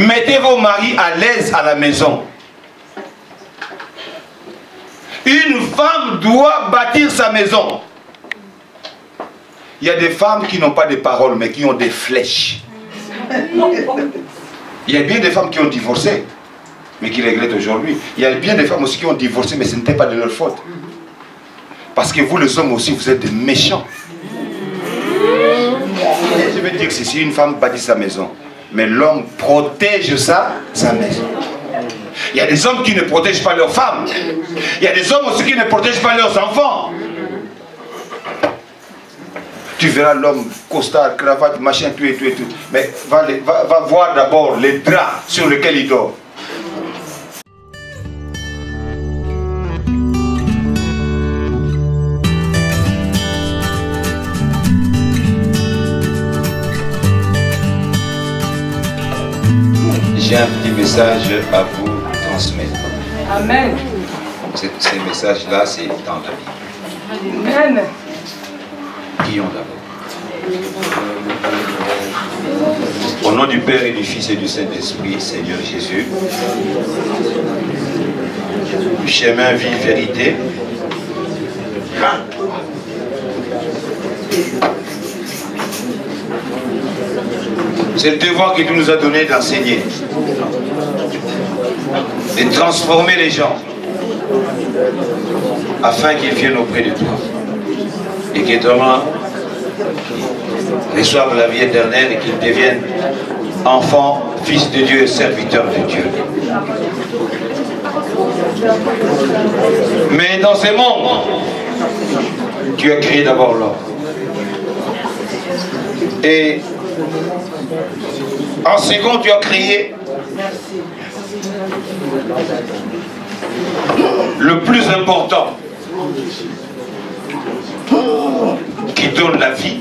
Mettez vos maris à l'aise à la maison. Une femme doit bâtir sa maison. Il y a des femmes qui n'ont pas de paroles, mais qui ont des flèches. Il y a bien des femmes qui ont divorcé, mais qui regrettent aujourd'hui. Il y a bien des femmes aussi qui ont divorcé, mais ce n'était pas de leur faute. Parce que vous, les hommes aussi, vous êtes des méchants. Je veux dire que si une femme bâtit sa maison, mais l'homme protège sa maison. Il y a des hommes qui ne protègent pas leurs femmes. Il y a des hommes aussi qui ne protègent pas leurs enfants. Tu verras l'homme, costard, cravate, machin, tout et tout et tout. Mais va voir d'abord les draps sur lesquels il dort. J'ai un petit message à vous transmettre. Amen. Ces messages-là, c'est dans la Bible. Amen. Prions d'abord. Au nom du Père et du Fils et du Saint-Esprit, Seigneur Jésus, chemin, vie, vérité, c'est le devoir que tu nous as donné d'enseigner, de transformer les gens, afin qu'ils viennent auprès de toi. Et qu'ils demain reçoivent la vie éternelle et qu'ils deviennent enfants, fils de Dieu et serviteurs de Dieu. Mais dans ce monde, tu as créé d'abord l'homme. Et en second, tu as créé le plus important qui donne la vie,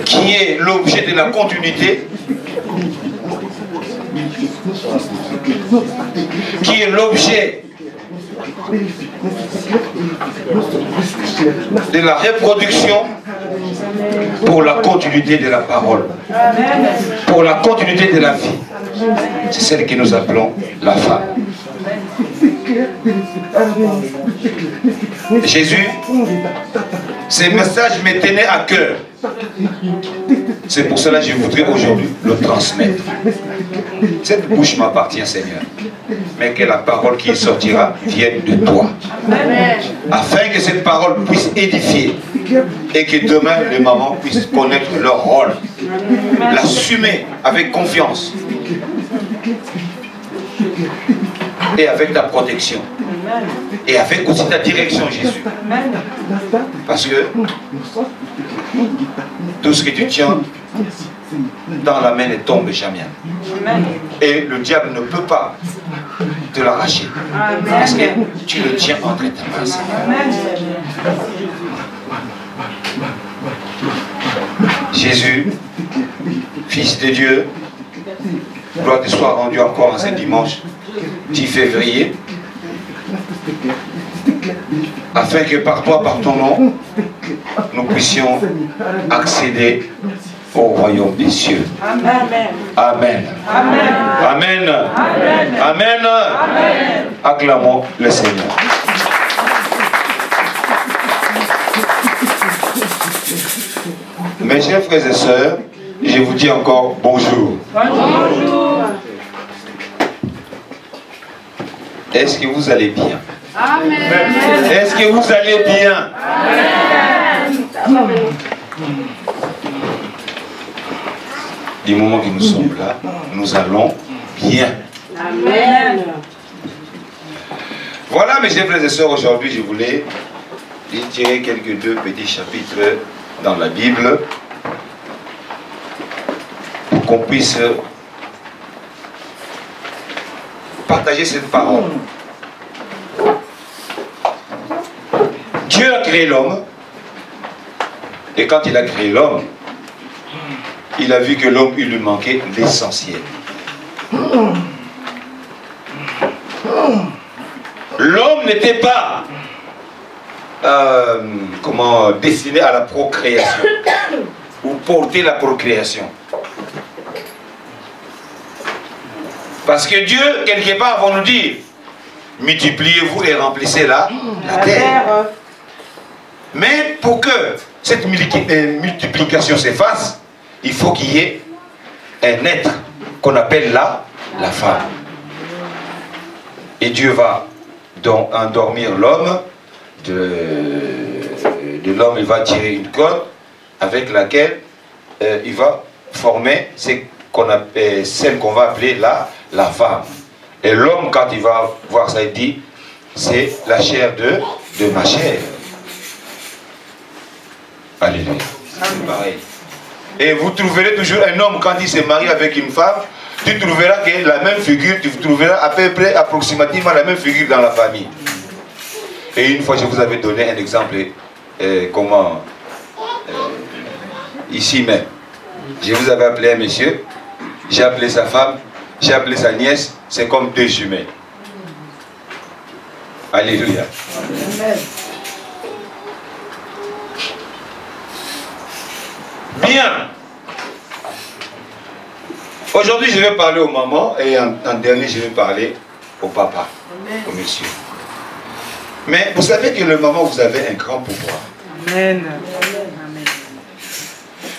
qui est l'objet de la continuité, qui est l'objet de la reproduction pour la continuité de la parole, pour la continuité de la vie. C'est celle que nous appelons la femme. Jésus, ces messages me tenaient à cœur. C'est pour cela que je voudrais aujourd'hui le transmettre. Cette bouche m'appartient, Seigneur, mais que la parole qui sortira vienne de toi. Afin que cette parole puisse édifier et que demain les mamans puissent connaître leur rôle, l'assumer avec confiance et avec ta protection et avec aussi ta direction, Jésus. Parce que tout ce que tu tiens dans la main ne tombe jamais. Et le diable ne peut pas te l'arracher. Parce que tu le tiens entre tes mains, Seigneur. Jésus, Fils de Dieu, gloire te soit rendue encore en ce dimanche 10 février, afin que par toi, par ton nom, nous puissions accéder au royaume des cieux. Amen. Amen. Amen. Amen. Amen. Acclamons le Seigneur. Mes chers frères et sœurs, je vous dis encore bonjour. Bonjour. Est-ce que vous allez bien? Amen. Est-ce que vous allez bien? Amen. Du moment que nous sommes là, nous allons bien. Amen. Voilà, mes chers frères et sœurs, aujourd'hui je voulais tirer deux petits chapitres dans la Bible pour qu'on puisse partager cette parole. Dieu a créé l'homme, et quand il a créé l'homme, il a vu que l'homme, il lui manquait l'essentiel. L'homme n'était pas destiné à la procréation ou porter la procréation. Parce que Dieu, quelque part, va nous dire, multipliez-vous et remplissez la terre. Mais pour que cette multiplication s'efface, il faut qu'il y ait un être qu'on appelle la femme. Et Dieu va endormir l'homme. De l'homme, il va tirer une corde avec laquelle il va former celle qu'on va appeler la femme. Et l'homme, quand il va voir ça, il dit, c'est la chair de ma chair. Alléluia. C'est pareil. Et vous trouverez toujours un homme, quand il se marie avec une femme, tu trouveras que la même figure, tu trouveras à peu près approximativement la même figure dans la famille. Et une fois, je vous avais donné un exemple, ici même. Je vous avais appelé un monsieur, j'ai appelé sa femme, j'ai appelé sa nièce, c'est comme deux jumelles. Alléluia. Amen. Bien. Aujourd'hui, je vais parler aux mamans et en dernier, je vais parler au papa, au monsieur. Mais vous savez que le maman, vous avez un grand pouvoir. Amen.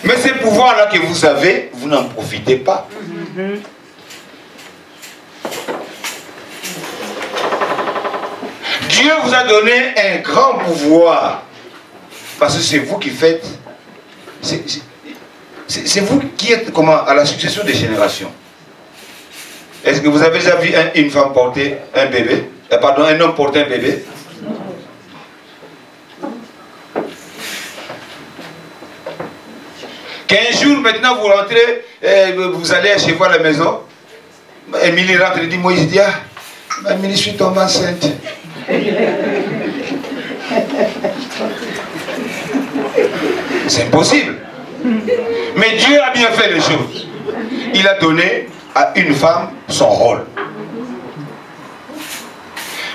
Mais ces pouvoirs-là que vous avez, vous n'en profitez pas. Dieu vous a donné un grand pouvoir. Parce que c'est vous qui faites. C'est vous qui êtes à la succession des générations. Est-ce que vous avez déjà vu une femme porter un bébé? Pardon, un homme porter un bébé? Qu'un jour maintenant vous rentrez, vous allez chez vous à la maison. Émilie rentre et dit, Moïse dit, ah, Émilie, je suis tombée enceinte. C'est impossible. Mais Dieu a bien fait les choses. Il a donné à une femme son rôle.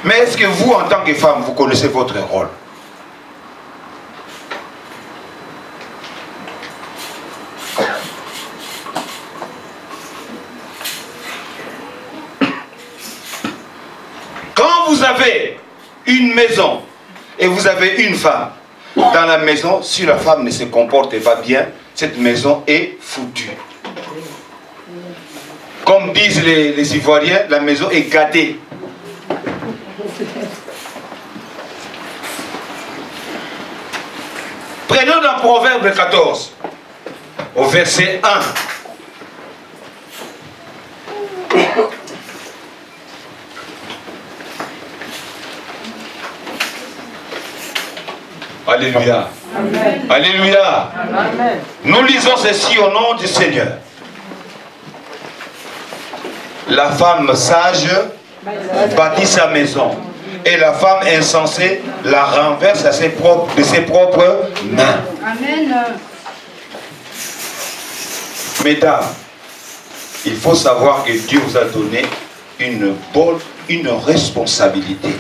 Mais est-ce que vous, en tant que femme, vous connaissez votre rôle? Quand vous avez une maison et vous avez une femme dans la maison, si la femme ne se comporte pas bien, cette maison est foutue. Comme disent les Ivoiriens, la maison est gâtée. Prenons dans Proverbe 14, au verset 1. Alléluia. Amen. Alléluia. Amen. Nous lisons ceci au nom du Seigneur. La femme sage bâtit sa maison et la femme insensée la renverse de ses propres mains. Amen. Mesdames, il faut savoir que Dieu vous a donné une responsabilité.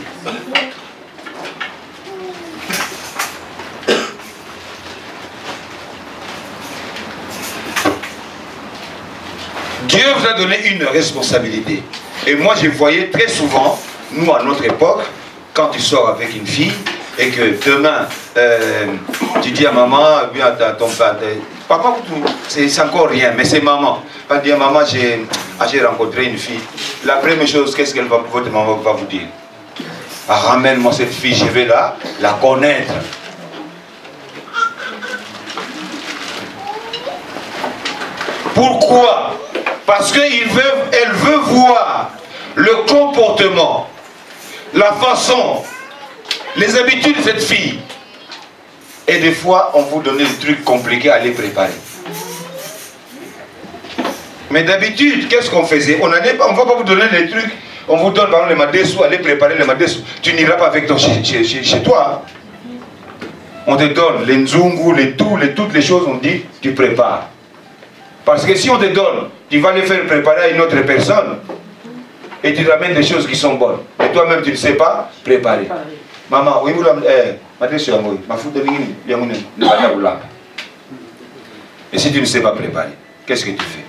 Dieu vous a donné une responsabilité. Et moi, je voyais très souvent, nous, à notre époque, quand tu sors avec une fille, et que demain, tu dis à maman, bien à ton père, papa, c'est encore rien, mais c'est maman. Va dire, maman, j'ai rencontré une fille. La première chose, qu'est-ce que votre maman va vous dire? Ramène-moi cette fille, je vais la connaître. Pourquoi? Parce qu'elle veut voir le comportement, la façon, les habitudes de cette fille. Et des fois, on vous donne des trucs compliqués à les préparer. Mais d'habitude, qu'est-ce qu'on faisait? On ne va pas vous donner des trucs. On vous donne par exemple les madessous, allez préparer les madessous. Tu n'iras pas avec toi chez toi. On te donne les nzungu, toutes les choses, on dit, tu prépares. Parce que si on te donne, tu vas les faire préparer à une autre personne et tu ramènes des choses qui sont bonnes. Et toi-même, tu ne sais pas préparer. Maman, oui, vous l'avez. Et Et si tu ne sais pas préparer, qu'est-ce que tu fais?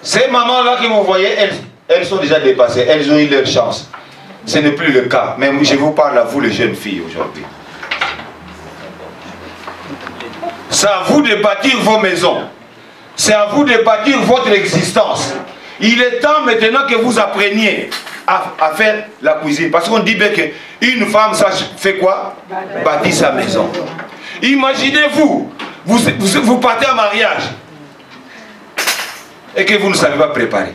Ces mamans-là que vous voyez, elles sont déjà dépassées, elles ont eu leur chance. Ce n'est plus le cas. Mais je vous parle à vous, les jeunes filles, aujourd'hui. C'est à vous de bâtir vos maisons. C'est à vous de bâtir votre existence. Il est temps maintenant que vous appreniez à faire la cuisine. Parce qu'on dit bien qu'une femme, ça fait quoi? Bâtir sa maison. Imaginez-vous, vous partez en mariage et que vous ne savez pas préparer.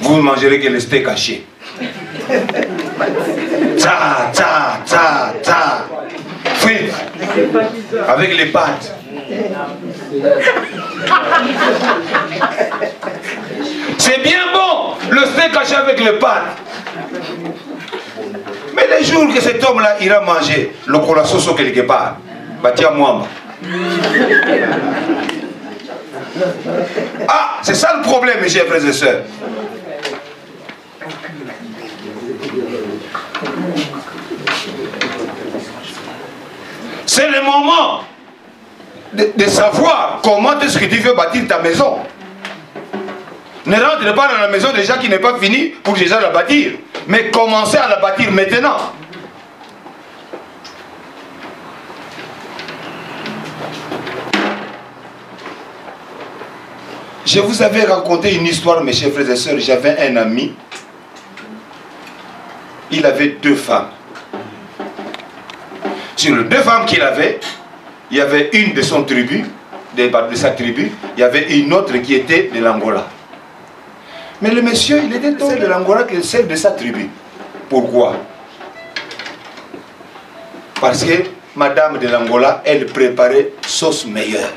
Vous ne mangerez que le steak haché. Ta, ta, ta, ta. Frites. Avec les pâtes. C'est bien bon, le steak haché avec les pâtes. Mais les jours que cet homme-là ira manger le colasoso quelque part, Batia Mwamba. Ah, c'est ça le problème, mes chers frères et sœurs. C'est le moment de savoir comment est-ce que tu veux bâtir ta maison. Ne rentre pas dans la maison déjà qui n'est pas finie pour déjà la bâtir. Mais commencez à la bâtir maintenant. Je vous avais raconté une histoire, mes chers frères et sœurs. J'avais un ami. Il avait 2 femmes. Sur les 2 femmes qu'il avait, il y avait une de son tribu, de sa tribu, il y avait une autre qui était de l'Angola. Mais le monsieur, il était celle de l'Angola que celle de sa tribu. Pourquoi? Parce que madame de l'Angola, elle préparait sauce meilleure.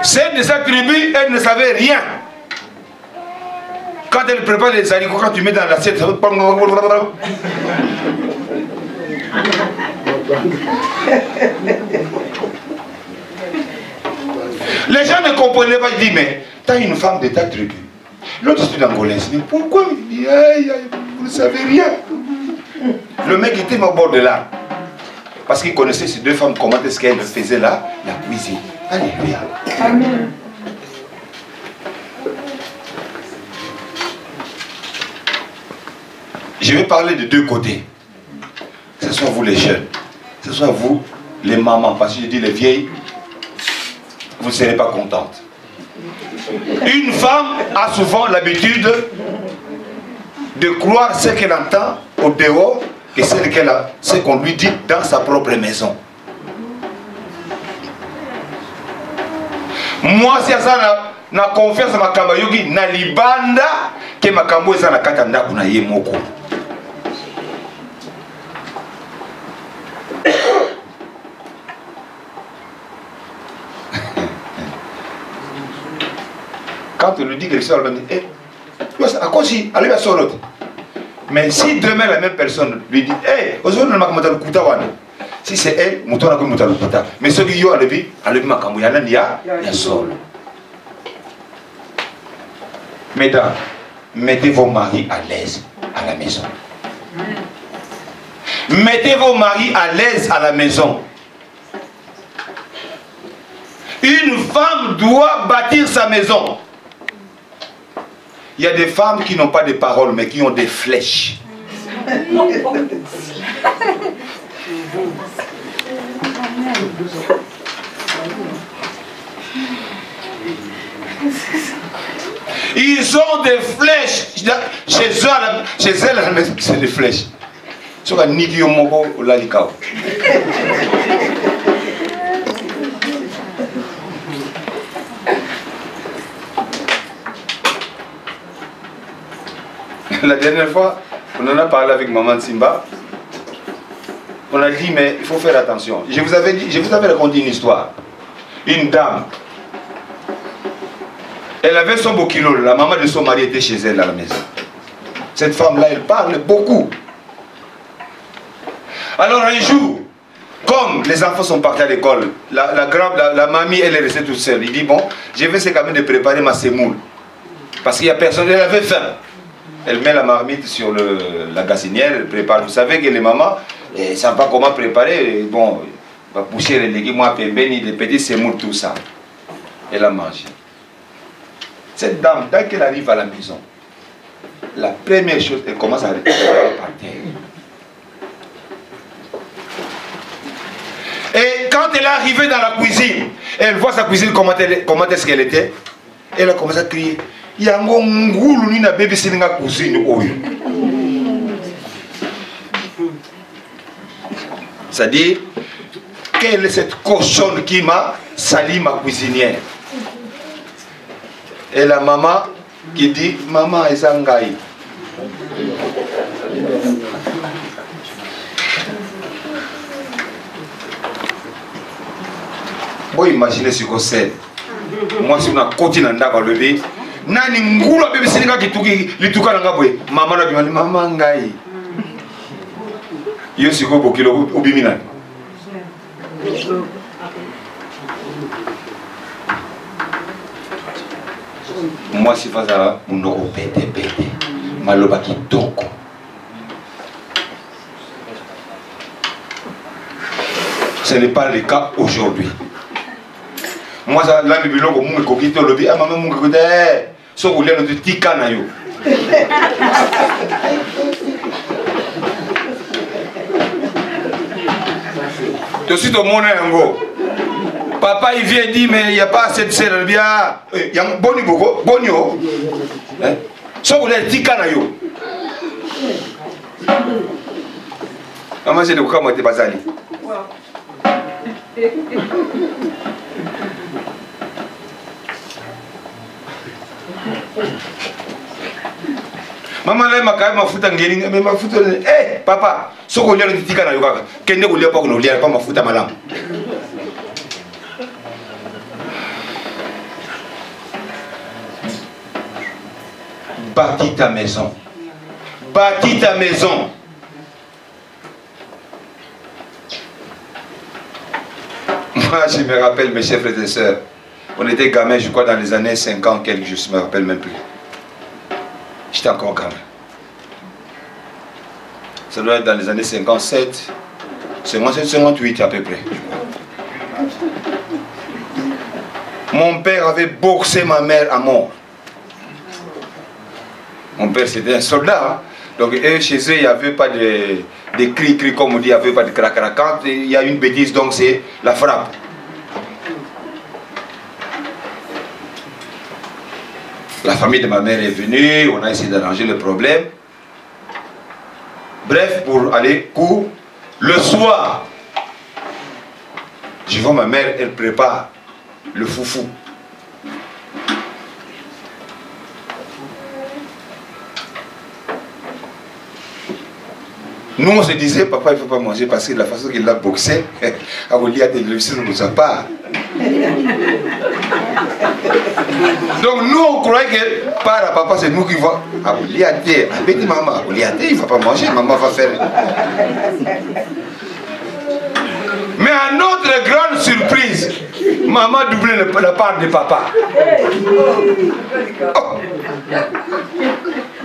Celle de sa tribu, elle ne savait rien. Quand elle prépare les haricots, quand tu mets dans l'assiette, ça va... Les gens ne comprenaient pas. Ils disent, mais tu as une femme de ta tribu. L'autre c'est une angolaise. Mais pourquoi? Il dit, aïe, aïe, vous ne savez rien. Le mec était au bord de là. Parce qu'il connaissait ces 2 femmes, comment est-ce qu'elles faisaient la cuisine. Alléluia. Amen. Je vais parler de 2 côtés. Ce soit vous les jeunes, ce soit vous les mamans, parce que je dis les vieilles, vous ne serez pas contentes. Une femme a souvent l'habitude de croire ce qu'elle entend au dehors que ce qu'on lui dit dans sa propre maison. Moi, si ça na confiance à ma kambayogi, na libanda, que ma kambo est na katanda kuna yemoko. Quand on lui dit quelque chose, on lui dit, à quoi si, allez à son autre. Mais si demain la même personne lui dit, aujourd'hui on m'a si c'est elle, mouton a comme mais ceux qui y ont à lever ma camouille, il y a sol. Mesdames, mettez vos maris à l'aise à la maison. Mettez vos maris à l'aise à la maison. Une femme doit bâtir sa maison. Il y a des femmes qui n'ont pas de paroles, mais qui ont des flèches. Ils ont des flèches. Chez elles, c'est des flèches. La dernière fois, on en a parlé avec maman Simba. On a dit, mais il faut faire attention. Je vous avais raconté une histoire. Une dame, elle avait son beau kilo. La maman de son mari était chez elle à la maison. Cette femme-là, elle parle beaucoup. Alors un jour, comme Comme les enfants sont partis à l'école, la mamie, elle est restée toute seule. Il dit, bon, je vais essayer quand même de préparer ma semoule. Parce qu'il n'y a personne, elle avait faim. Elle met la marmite sur la gazinière, elle prépare. Vous savez que les mamans, elles ne savent pas comment préparer. Bon, va pousser les légumes, les petits semoules, tout ça. Elle a mangé. Cette dame, dès qu'elle arrive à la maison, la première chose, elle commence à récupérer par terre. Et quand elle est arrivée dans la cuisine, elle voit sa cuisine, comment est-ce qu'elle était. Elle a commencé à crier. Yango ngulu ni na bébé sininga cuisine oyo. C'est-à-dire, quelle est cette cochonne qui m'a sali ma cuisinière? Et la maman qui dit, maman est sangaï. Bon, imaginez ce que c'est. Moi, si on a continué à lever, nani ngula bébé sininga lituka nanga boy. Maman a dit, maman ngai. Yo si ko bokilo obimina. Moi, si je fais ça, je vais péter. Maloba qui toko. Ce n'est pas le cas aujourd'hui. Moi, là, je suis là, je suis là, je suis là, je suis là, je suis là, je suis là. Papa il vient dire mais il n'y a pas assez de sel bien. Il y a un boni boko, bonio. So vous l'avez dit canayo. Maman j'ai de quoi moi t'es basali. Maman là m'a quand même foutu en guérin mais m'a foutu. Eh papa, so vous l'avez dit canayo kaka. Kende vous l'avez pas qu'on l'ait pas m'a foutu malam. Bâtis ta maison. Bâtis ta maison. Moi, je me rappelle, mes chers frères et sœurs, on était gamins, je crois, dans les années 50, quelques, je ne me rappelle même plus. J'étais encore gamin. Ça doit être dans les années 57, 58 à peu près. Mon père avait boxé ma mère à mort. Mon père c'était un soldat, donc chez eux il n'y avait pas de cri comme on dit, il n'y avait pas de crac-crac. Quand il y a une bêtise, donc c'est la frappe. La famille de ma mère est venue, on a essayé d'arranger le problème. Bref, pour aller court, le soir, je vois ma mère, elle prépare le foufou. Nous on se disait, papa il ne faut pas manger parce que la façon qu'il a boxé, à vous lire à télévision ne nous a pas. Donc nous on croyait que par à papa c'est nous qui va à vous lire à terre. Avec maman, à vous lire à terre, il ne va pas manger, maman va faire. Mais à notre grande surprise, maman doublait la part de papa. Oh.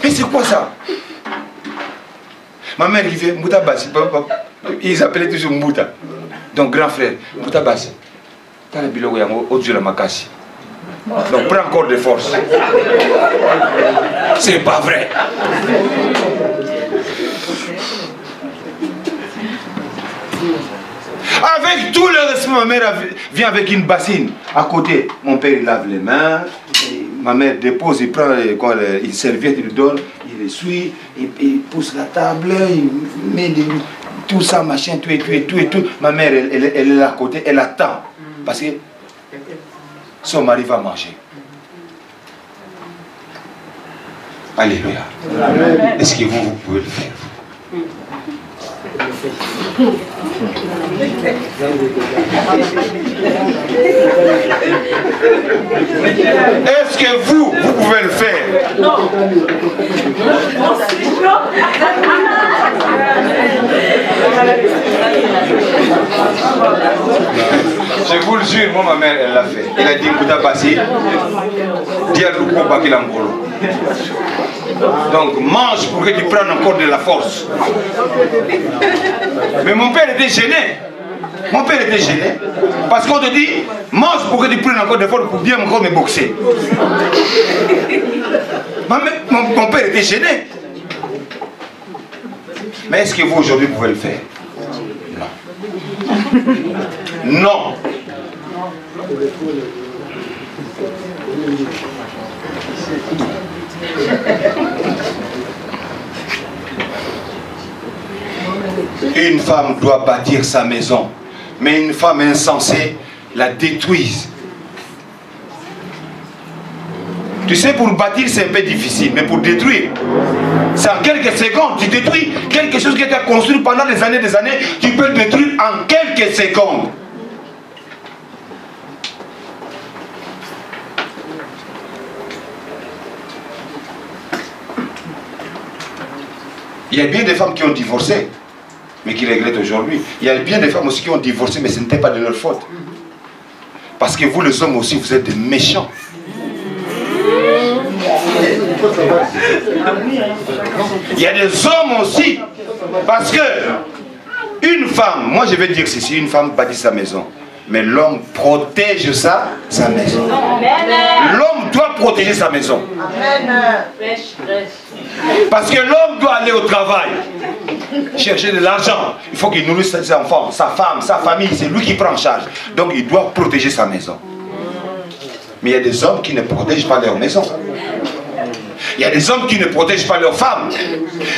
Mais c'est quoi ça? Ma mère qui fait Mouta Bassi, ils appelaient toujours Mouta. Donc grand frère, Mouta Bassi. T'as le bilan où Dieu la makasi. Donc prends encore des forces. C'est pas vrai. Avec tout le respect, ma mère vient avec une bassine. À côté, mon père il lave les mains. Ma mère dépose, il prend une serviette, il lui donne, il essuie, il pousse la table, il met tout ça, machin, tout. Ma mère, elle est là à côté, elle attend. Parce que son mari va manger. Alléluia. Est-ce que vous pouvez le faire? Est-ce que vous pouvez le faire? Non. Je vous le jure, moi, ma mère, elle l'a fait. Elle a dit, Kouta Bassi, dis à Loukou Bakilangolo. Donc, mange pour que tu prennes encore de la force. Mais mon père était gêné. Mon père était gêné. Parce qu'on te dit, mange pour que tu prennes encore de force pour bien encore me boxer. Mon père était gêné. Mais est-ce que vous aujourd'hui pouvez le faire? Non. Non. Une femme doit bâtir sa maison, mais une femme insensée la détruise. Tu sais, pour bâtir, c'est un peu difficile, mais pour détruire, c'est en quelques secondes. Tu détruis quelque chose qui a été construit pendant des années, tu peux le détruire en quelques secondes. Il y a bien des femmes qui ont divorcé, mais qui regrettent aujourd'hui. Il y a bien des femmes aussi qui ont divorcé, mais ce n'était pas de leur faute. Parce que vous, les hommes aussi, vous êtes des méchants. Il y a des hommes aussi, parce que une femme, moi je vais dire ceci, une femme bâtit sa maison, mais l'homme protège sa maison. L'homme doit protéger sa maison. Parce que l'homme doit aller au travail, chercher de l'argent. Il faut qu'il nourrisse ses enfants, sa femme, sa famille, c'est lui qui prend en charge. Donc il doit protéger sa maison. Mais il y a des hommes qui ne protègent pas leur maison. Il y a des hommes qui ne protègent pas leurs femmes.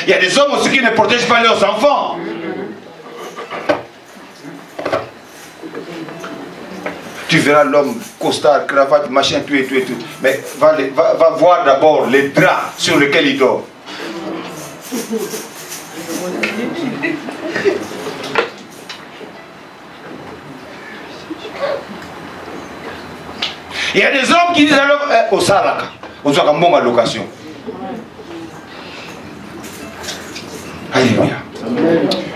Il y a des hommes aussi qui ne protègent pas leurs enfants. Tu verras l'homme, costard, cravate, machin, tout et tout et tout. Mais va voir d'abord les draps sur lesquels il dort. Il y a des hommes qui disent alors, au Salaka, on soit comme bon à location. Alléluia.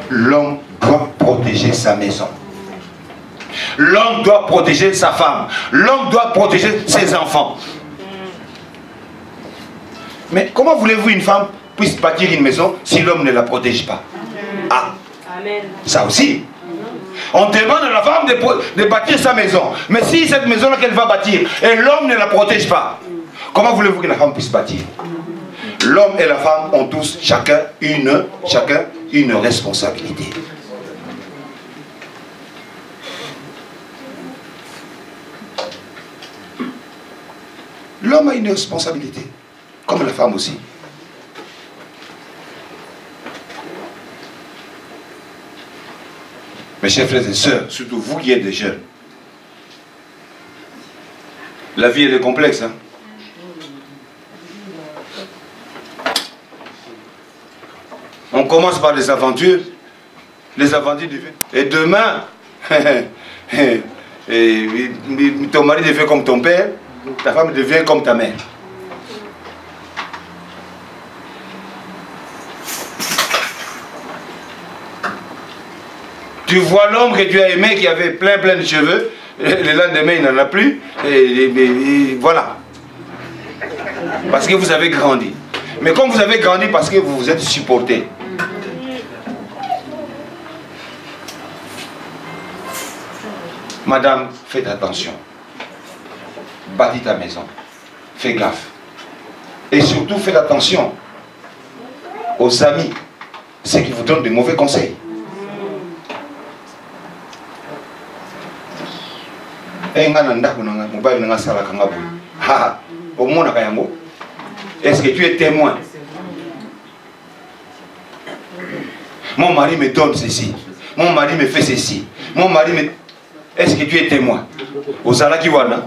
L'homme doit protéger sa maison. L'homme doit protéger sa femme. L'homme doit protéger ses enfants. Mais comment voulez-vous une femme puisse bâtir une maison si l'homme ne la protège pas? Ah, ça aussi. On demande à la femme de bâtir sa maison. Mais si cette maison-là qu'elle va bâtir et l'homme ne la protège pas, comment voulez-vous que la femme puisse bâtir? L'homme et la femme ont tous chacun une responsabilité. L'homme a une responsabilité, comme la femme aussi. Mes chers frères et sœurs, surtout vous qui êtes des jeunes, la vie elle est complexe. Hein? On commence par les aventures deviennent. Et demain, ton mari devient comme ton père, ta femme devient comme ta mère. Tu vois l'homme que tu as aimé qui avait plein de cheveux, le lendemain il n'en a plus, et voilà. Parce que vous avez grandi. Mais comme vous avez grandi parce que vous vous êtes supporté. Madame, faites attention. Bâtis ta maison. Fais gaffe. Et surtout, faites attention aux amis, ceux qui vous donnent de mauvais conseils. Est-ce que tu es témoin? Mon mari me donne ceci. Mon mari me fait ceci. Mon mari me... Est-ce que tu es témoin? Osala Kiwana.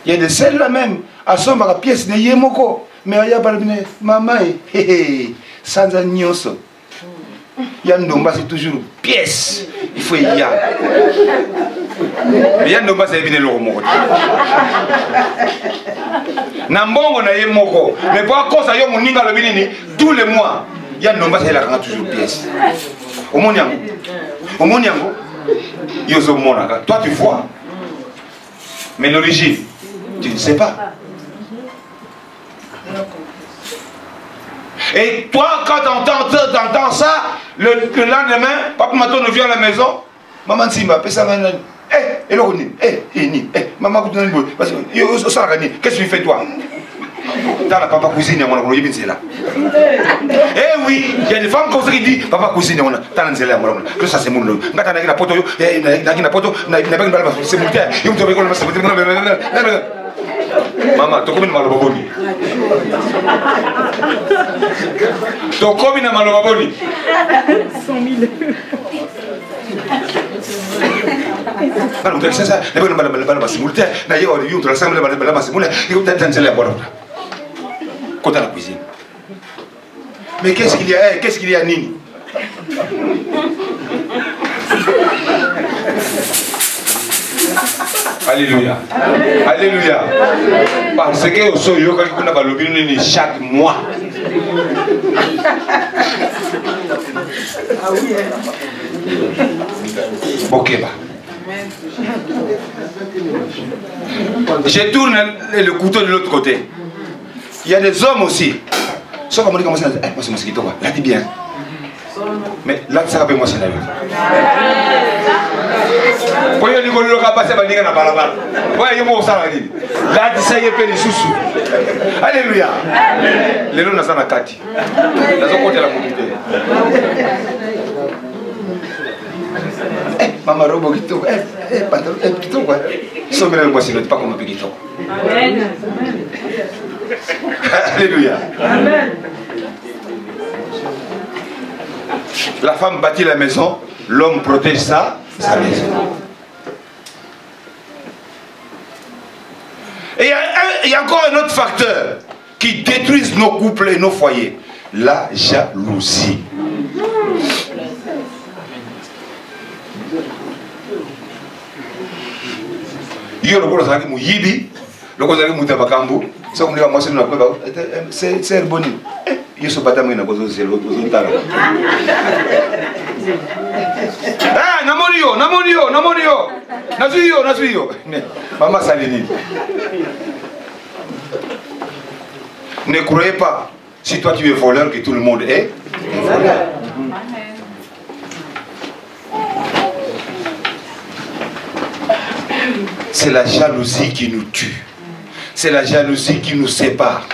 Il y a de celles-là même. À son la pièce de Yemoko. Mais il y a pas de maman. Sans un nyoso. Yandomba c'est toujours pièce. Il faut y aller. Mais Yandomba c'est bien le mot. Nambongo na ye moko. Mais pour cause à yo moninga le binini tous les mois. Il y a nomba c'est la quand toujours pièce. Au moniango. Au moniango. Yozo monaka. Toi tu vois. Mais l'origine, tu ne sais pas. Et toi, quand tu entends ça, le lendemain, papa Maton vient à la maison, maman Simba, maman, qu'est-ce que tu fais toi? Dans la papa cousine, on a là. Eh oui, il y a des femmes comme ça qui disent papa cousine, on a que ça c'est mon lot. Quand on a la poto, c'est mon terre. Maman, tu as maloboni. Tu as maloboni. 100 000. Mais qu'est-ce qu'il y a? Qu'est-ce qu'il y a, Nini? Alléluia. Alléluia. Parce que chaque mois. Ok, bah. Je tourne le couteau de l'autre côté. Il y a des hommes aussi. Sauf que moi, moi, c'est mosquito. Là, dis bien. Mais là, ça va moi, c'est la vie. Pourquoi il faut passer par la balabala? Pourquoi il faut ça? Là, ça y est, les sous. Alléluia. Les noms sont à Kati. Là, on compte la mobilité. Maman robo kito, pantalon, kito quoi. Somme le moi c'est pas comme un kito. Amen. Alléluia. Amen. La femme bâtit la maison, l'homme protège sa maison. Et il y a encore un autre facteur qui détruit nos couples et nos foyers, la jalousie. Yo le gros zaki muyibi, le gros zaki mutabakambu, ça on dit à moi c'est boni. Yo so batamwe na bozo zelo ozotala. Ah, namorio. Nazuyo. Maman Salini. Ne croyez pas, si toi tu es voleur, que tout le monde est voleur. C'est la jalousie qui nous tue. C'est la jalousie qui nous sépare.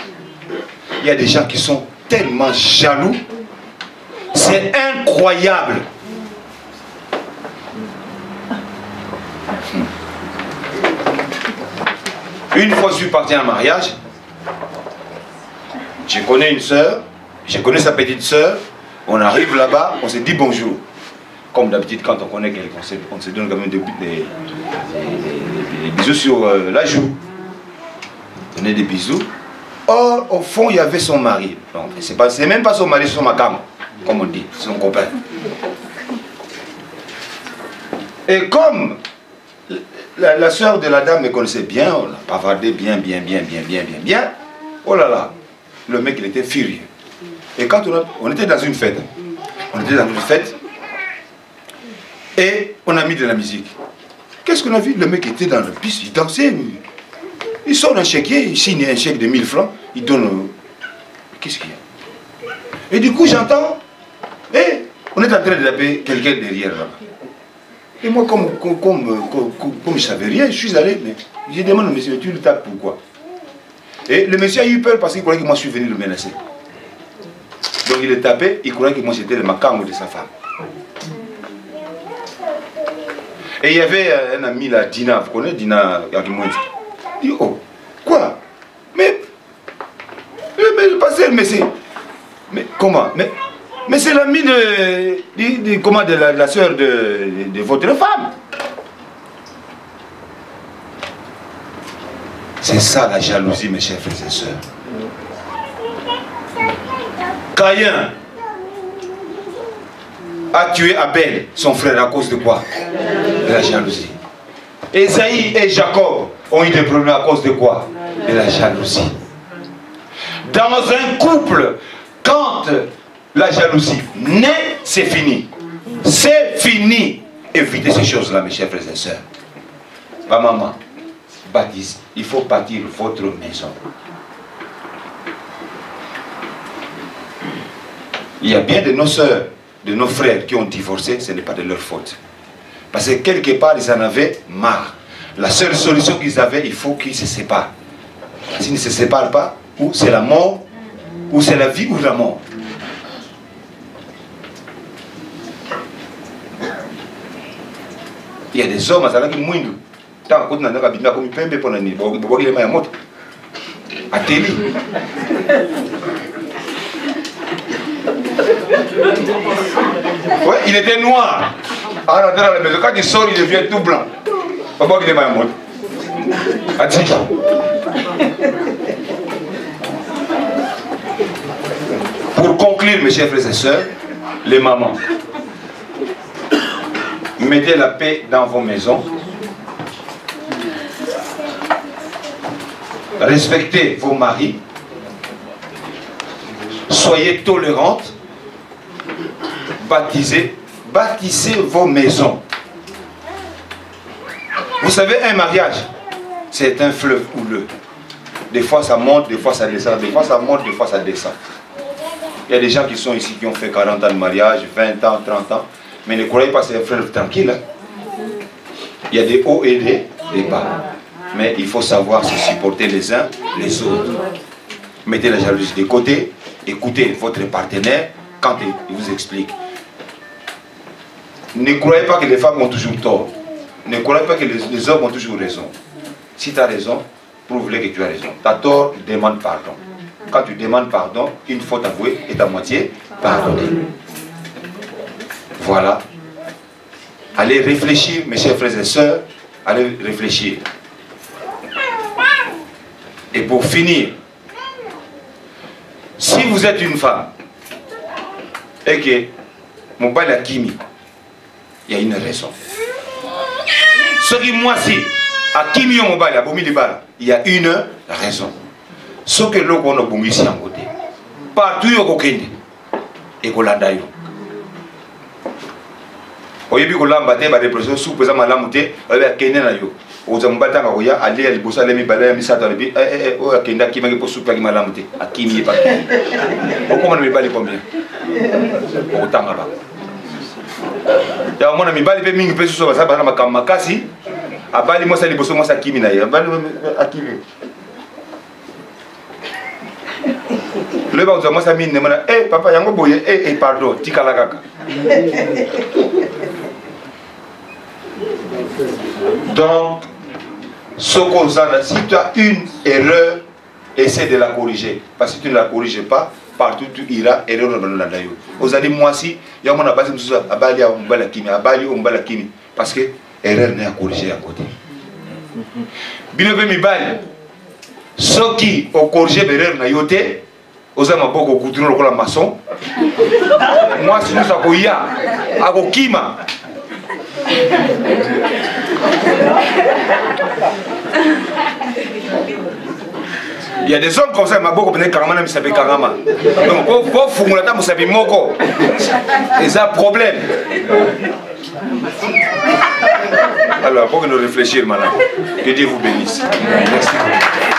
Il y a des gens qui sont tellement jaloux. C'est incroyable. Une fois je suis parti à un mariage. Je connais une soeur. Je connais sa petite soeur. On arrive là-bas, on se dit bonjour. Comme d'habitude, quand on connaît quelqu'un, on se donne quand même des bisous sur la joue. Donner des bisous. Or, au fond, il y avait son mari. C'est même pas son mari, c'est son macam, comme on dit, son copain. Et comme la soeur de la dame me connaissait bien, on a bavardé bien. Oh là là, le mec, il était furieux. Et quand on était dans une fête, et on a mis de la musique. Qu'est-ce qu'on a vu? Le mec était dans le bus, il dansait. Il sort un chéquier, il signe un chèque de 1000 francs, il donne... Qu'est-ce qu'il y a? Et du coup, j'entends, on est en train de taper quelqu'un derrière là. Et moi, comme je ne savais rien, je suis allé, mais j'ai demandé au monsieur, tu le tapes pourquoi? Et le monsieur a eu peur parce qu'il croyait que moi je suis venu le menacer. Donc il est tapé, il croyait que moi j'étais le macam de sa femme. Et il y avait un ami là, Dina, vous connaissez Dina Yagimouenzi? Il dit, oh, quoi? Mais le pasteur, mais comment? Mais c'est l'ami de la soeur de votre femme. C'est ça la jalousie, mes chers frères et sœurs. Caïn a tué Abel, son frère, à cause de quoi? De la jalousie. Esaïe et Jacob ont eu des problèmes à cause de quoi? de la jalousie. Dans un couple, quand la jalousie naît, c'est fini. C'est fini. Évitez ces choses-là, mes chers frères et sœurs. Ma maman, baptise, il faut bâtir votre maison. Il y a bien de nos sœurs, de nos frères qui ont divorcé, ce n'est pas de leur faute. Parce que quelque part, ils en avaient marre. La seule solution qu'ils avaient, il faut qu'ils se séparent. S'ils ne se séparent pas, ou c'est la mort, ou c'est la vie ou la mort. Il y a des hommes qui mouindou. Tant qu'on a un habitat comme Pembe pour l'année, il est moto. À télé. Ouais, il était noir. Alors, dans la maison, quand il sort, il devient tout blanc. Pourquoi il est mal mode? Pour conclure, mes chers frères et sœurs, les mamans, mettez la paix dans vos maisons. Respectez vos maris. Soyez tolérantes. Baptisez vos maisons. Vous savez, un mariage, c'est un fleuve houleux. Des fois ça monte, des fois ça descend, des fois ça monte, des fois ça descend. Il y a des gens qui sont ici qui ont fait 40 ans de mariage, 20 ans, 30 ans, mais ne croyez pas que c'est un fleuve tranquille. Hein. Il y a des hauts et des bas. Mais il faut savoir se supporter les uns les autres. Mettez la jalousie de côté, écoutez votre partenaire quand il vous explique. Ne croyez pas que les femmes ont toujours tort. Ne croyez pas que les hommes ont toujours raison. Si tu as raison, prouve-le que tu as raison. Tu as tort, demande pardon. Quand tu demandes pardon, une faute avouée est à moitié pardonnée. Voilà. Allez réfléchir, mes chers frères et sœurs, allez réfléchir. Et pour finir, si vous êtes une femme et que mon père est Kimi, il y a une raison. Ce qui moi si à Kimi il y a une raison. Ce que l'on a bongi ici en côté, partout au Kokende et Kolanda yo. Au début Kolamba te ba dépression sous pesant malamuté, Kende na yo. Aux ambata ngoya aller à libosa les mibala misata lebi o Kenda qui mangi pour souper qui malamuté. A Kimi pas. Pourquoi on me bali combien? Au tanga ba. Ya mona mibali pe mingi pe sous ça ba na makamasi. Abali moi ça liboso moi ça Kimi na yo. Abali akimi. Le bas moi ça mine demanda papa yango boye pardon tikala kaka. Donc ce qu'on a, si tu as une erreur, essaie de la corriger. Parce que si tu ne la corriges pas, partout tu iras, erreur dans la dayo. Vous allez moi si, il y a mon abali abali à umbala kimi, abali umbala kimi, parce que erreur n'est à corriger à côté. Binobe mi bali, ceux qui ont corrigé l'erreur na yote, aux hommes beaucoup goudron comme la maçon. Moi si nous avons ya, ako kima. Il y a des hommes comme ça, beaucoup de carrément même s'appelle carrément. Donc pour fouiller la table, moko. Et ça problème. Alors pour que nous réfléchir maintenant. Que Dieu vous bénisse. Merci beaucoup.